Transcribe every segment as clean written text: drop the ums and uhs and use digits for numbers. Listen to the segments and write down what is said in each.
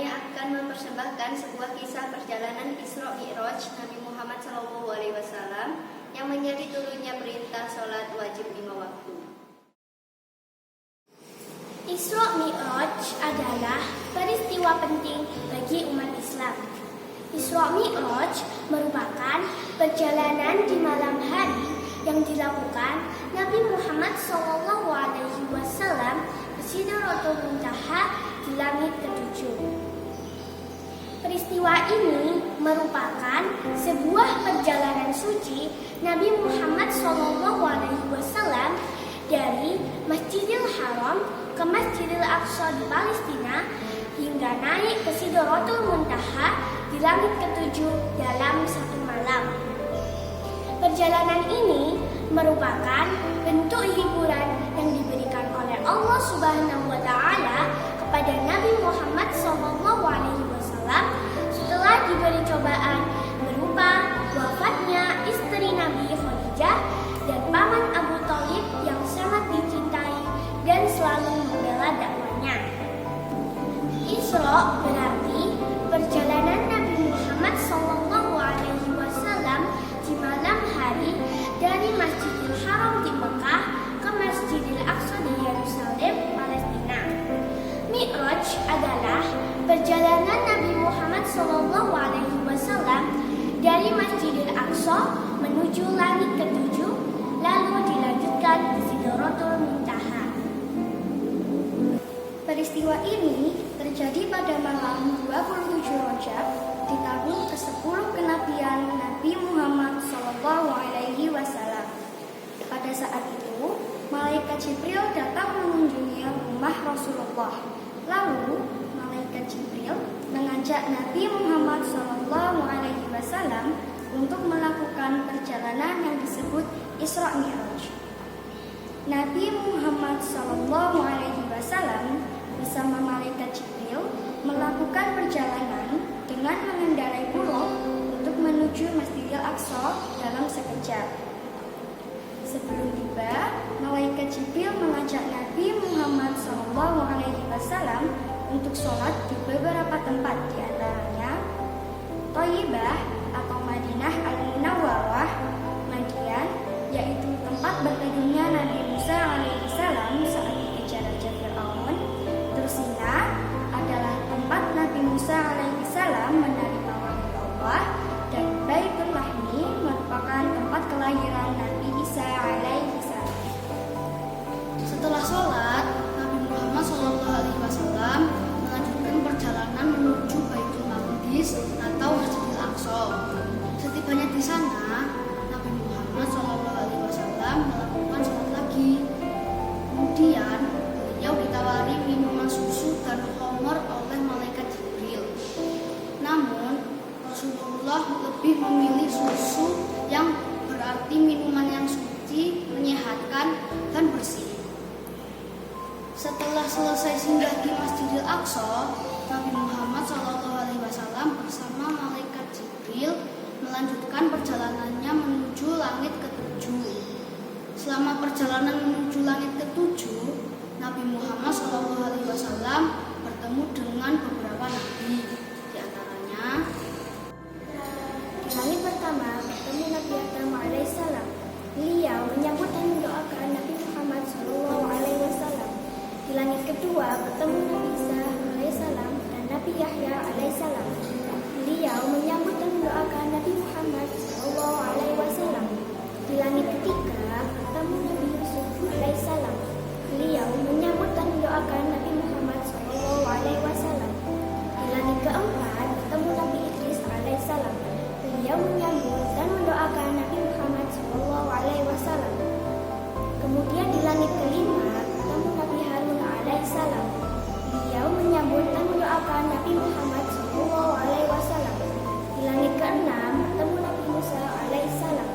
kami akan mempersembahkan sebuah kisah perjalanan Isra Mi'raj Nabi Muhammad SAW yang menjadi turunnya perintah sholat wajib 5 waktu. Isra Mi'raj adalah peristiwa penting bagi umat Islam. Isra Mi'raj merupakan perjalanan di malam hari yang dilakukan Nabi Muhammad SAW ke Sidratul Muntaha di langit ketujuh. Peristiwa ini merupakan sebuah perjalanan suci Nabi Muhammad SAW dari Masjidil Haram ke Masjidil Aqsa di Palestina hingga naik ke Sidratul Muntaha di langit ketujuh dalam satu malam. Perjalanan ini merupakan bentuk hiburan yang diberikan oleh Allah Subhanahu wa Ta'ala kepada Nabi Muhammad SAW setelah diberi cobaan berupa wafatnya istri Nabi Khadijah dan paman Abu Thalib yang sangat dicintai dan selalu membela dakwahnya. Isra berarti perjalanan Nabi Muhammad SAW di malam hari dari Masjidil Haram di Mekah ke Masjidil Aqsa di Yerusalem, Palestina. Mi'raj adalah perjalanan Nabi Muhammad SAW dari Masjidil Aqsa menuju langit ketujuh, lalu dilanjutkan ke Sidratul Muntaha. Peristiwa ini terjadi pada malam 27 Rajab di tahun ke-10 kenabian Nabi Muhammad SAW. Pada saat itu, malaikat Jibril datang mengunjungi rumah Rasulullah. Lalu, malaikat Jibril mengajak Nabi Muhammad SAW untuk melakukan perjalanan yang disebut Isra Mi'raj. Nabi Muhammad SAW bersama malaikat Jibril melakukan perjalanan dengan mengendarai buruk untuk menuju Masjidil Aqsa dalam sekejap. Sebelum tiba, malaikat Jibril mengajak Nabi Muhammad SAW untuk sholat di beberapa tempat, di antaranya Thayyibah atau Madinah Al-Munawwarah, Madian, yaitu tempat berteduhnya Nabi Musa alaihissalam saat dikejar Raja Fir'aun. Tursina adalah tempat Nabi Musa alaihissalam menerima wahyu Allah, dan Baitul Lahmi merupakan tempat kelahiran Nabi Isa alaihissalam. Setelah sholat, Nabi Muhammad SAW melanjutkan perjalanan menuju Baitul Maqdis atau Masjidil Aqsa. Setibanya di sana, Nabi Muhammad SAW melakukan sholat lagi. Kemudian, beliau ditawari minuman susu dan khamar oleh malaikat Jibril. Namun, Rasulullah lebih memilih susu yang berarti minuman yang suci, menyehatkan, dan bersih. Setelah selesai singgah di Masjidil Aqsa, Nabi Muhammad SAW bersama malaikat Jibril melanjutkan perjalanannya menuju langit ketujuh. Selama perjalanan menuju langit ketujuh, Nabi Muhammad SAW bertemu dengan beberapa nabi, di antaranya Di langit pertama bertemu Nabi Adam alaihissalam. Beliau menyambut dan mendoakan Nabi Muhammad SAW. Di langit kedua bertemu Nabi Isa alaihissalam dan Nabi Yahya alaihissalam. Beliau menyambut dan mendoakan Nabi Muhammad SAW. Di langit ketiga bertemu Nabi Yusuf alaihissalam. Beliau menyambut dan mendoakan Nabi Muhammad SAW. Di langit keempat bertemu Nabi Idris alaihissalam. Beliau menyambut dan mendoakan Nabi Muhammad SAW. Kemudian di langit kelima bertemu Nabi Harun alaihissalam. Beliau menyambut dan mendoakan Nabi Muhammad SAW. Di langit keenam bertemu Nabi Musa alaihissalam.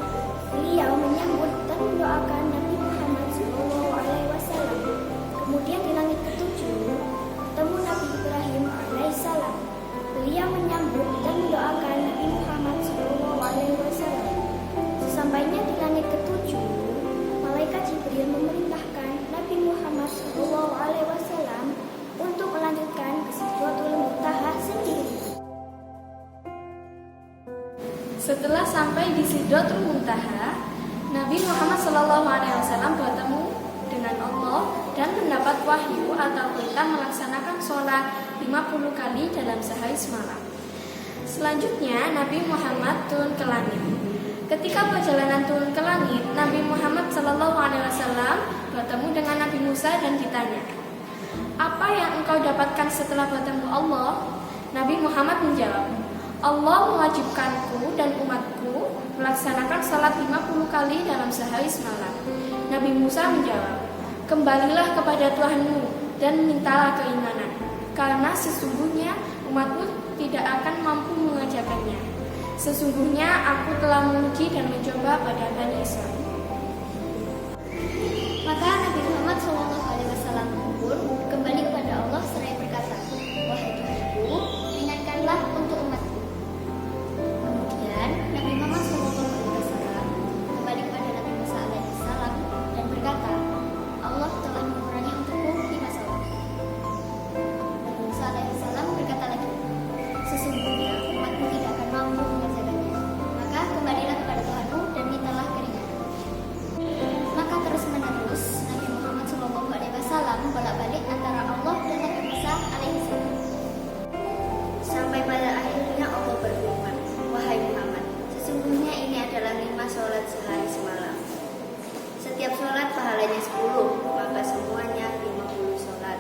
Beliau menyambut dan mendoakan Nabi Muhammad SAW. Kemudian di langit ketujuh bertemu Nabi Ibrahim alaihissalam. Beliau menyambut dan mendoakan Nabi Muhammad SAW. Sesampainya di langit ketujuh, malaikat Jibril memerintahkan Nabi Muhammad SAW untuk melanjutkan ke Sidratul Muntaha Setelah sampai di Sidratul Muntaha, Nabi Muhammad SAW bertemu dengan Allah dan mendapat wahyu atau perintah melaksanakan sholat 50 kali dalam sehari semalam. Selanjutnya, Nabi Muhammad turun ke langit. Ketika perjalanan turun ke langit, Nabi Muhammad SAW bertemu dengan Nabi Musa dan ditanya, "Apa yang engkau dapatkan setelah bertemu Allah?" Nabi Muhammad menjawab, "Allah mewajibkanku dan umatku melaksanakan salat 50 kali dalam sehari semalam." Nabi Musa menjawab, "Kembalilah kepada Tuhanmu dan mintalah keimanan, karena sesungguhnya umatmu tidak akan mampu mengerjakannya. Sesungguhnya aku telah menguji dan mencoba pada Bani Israil." Maka Nabi Muhammad SAW pun kembali kepada Allah seraya berkata, "Wahai Tuhanku, ringankanlah untuk umatku." Kemudian Nabi Muhammad SAW kembali kepada Nabi Musa alaihissalam dan berkata, "Allah telah mengurangi untukku 5 salat." Nabi Musa alaihissalam berkata lagi, "Sesungguhnya umatku tidak akan mampu mengerjakannya. Maka kembalilah kepada Tuhanmu dan mintalah keringanan." Maka terus-menerus Nabi Muhammad SAW bolak-balik antara Allah dan Nabi Musa alaihissalam. Sampai pada akhirnya Allah berfirman, "Wahai Muhammad, sesungguhnya ini adalah 5 sholat sehari semalam. Setiap sholat pahalanya 10, maka semuanya 50 sholat.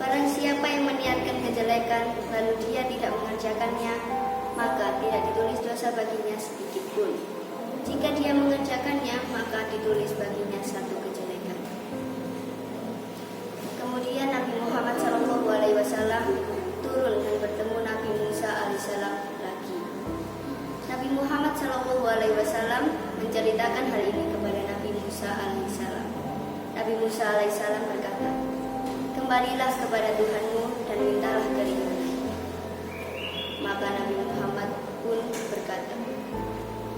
Barang siapa yang meniatkan kejelekan, lalu dia tidak mengerjakannya, maka tidak ditulis dosa baginya sedikit pun. Jika dia mengerjakannya, maka ditulis baginya 1 kejelekan." Kemudian Nabi Muhammad SAW turun dan bertemu Nabi Musa alaihissalam lagi. Nabi Muhammad SAW menceritakan hal ini kepada Nabi Musa alaihissalam. Nabi Musa alaihissalam berkata, "Kembalilah kepada Tuhanmu dan mintalah keringanan." Maka Nabi Muhammad pun berkata,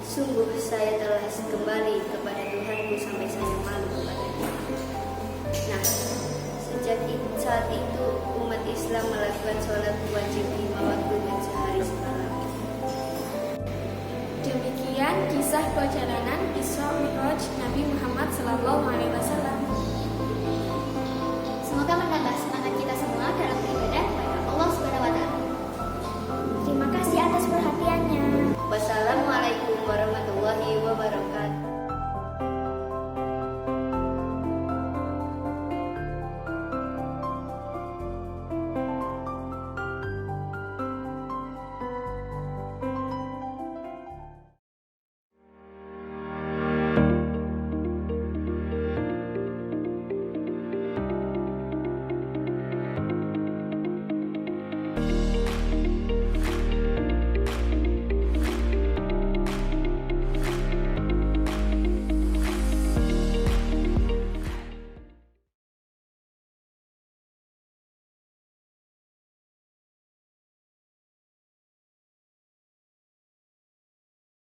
"Sungguh saya telah kembali kepada Tuhanku sampai saya malu kepadanya." Nah, sejak saat itu umat Islam melakukan sholat wajib 5 waktu dan sehari semalam. Demikian kisah perjalanan Isra Mi'raj Nabi Muhammad SAW. Semoga menambah